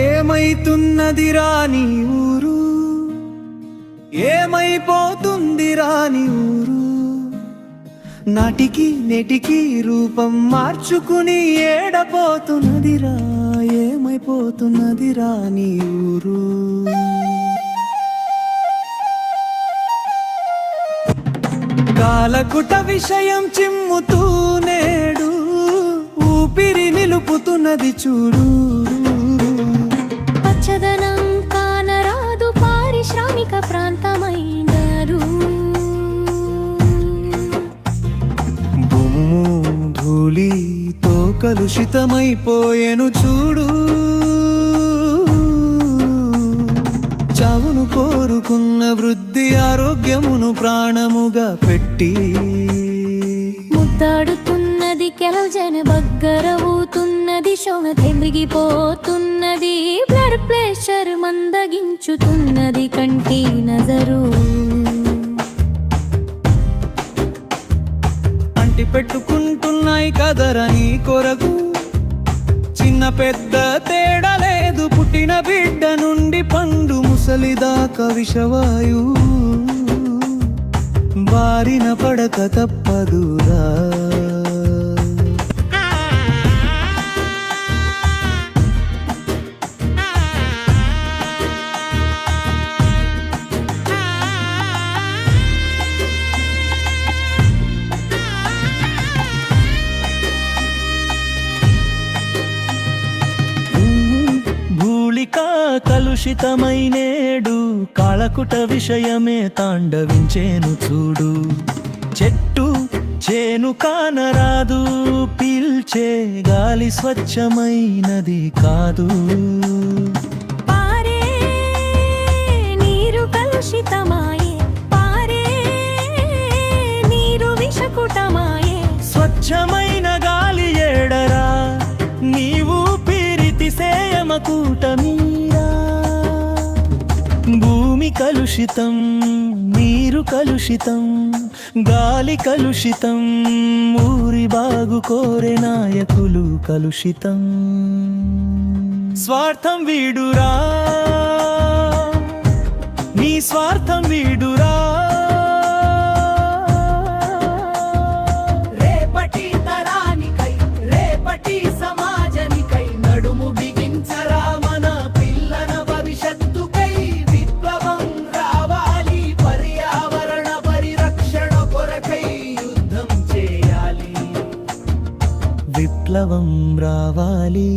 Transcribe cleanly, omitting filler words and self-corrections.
ఏమైతున్నదిరా నీ ఊరు, ఏమైపోతుందిరా నీ ఊరు, నాటికి నెటికి రూపం మార్చుకుని ఏడపోతున్నదిరా, ఏమైపోతున్నదిరా నీ ఊరు. కాలకుట విషయం చిమ్ముతూ నేడు ఊపిరి నిలుపుతున్నది చూడు. పచ్చదనం కానరాదు పారిశ్రామిక ప్రాంతమైనారు. దుమ్ము ధూళితో కలుషితమైపోయెను చూడు. చావును కోరుకున్న వృద్ధి ఆరోగ్యమును ప్రాణముగా పెట్టి ముద్దాడుతున్నది కెలజన బగ్గరవుతున్నది, శోభ తెంగిపోతున్నది, బ్లడ్ ప్రెషర్ మందగించుతున్నది కంటి నజరు. అంటి పెట్టుకుంటున్నాయి కదరా నీ కొరకు, చిన్న పెద్ద తేడా లేదు, పుట్టిన బిడ్డ నుండి పండు ముసలిదాకా విషవాయు బారిన పడక తప్పదురా. కలుషితమై నేడు కాళకుట విషయమే తాండవించేను చూడు. చెట్టు చేను కానరాదు, పీల్చే గాలి స్వచ్ఛమైనది కాదు. పారే నీరు కలుషితమాయే, పారే నీరు విషకుటమాయే, స్వచ్ఛమైన గాలి ఏడరా, నీవు పీరితిసేయమ కూటమీరా. భూమి కలుషితం, నీరు కలుషితం, గాలి కలుషితం, ఊరి బాగు కోరే నాయకులు కలుషితం. స్వార్థం వీడురా, నీ స్వార్థం వీడురా. రేపటి తరానికై, రేపటి సమాజానికై నడుము బిగించరా మన పిల్లల భవిష్యత్తుకై. విప్లవం రావాలి, పర్యావరణ పరిరక్షణ కొరకై యుద్ధం చేయాలి. విప్లవం రావాలి.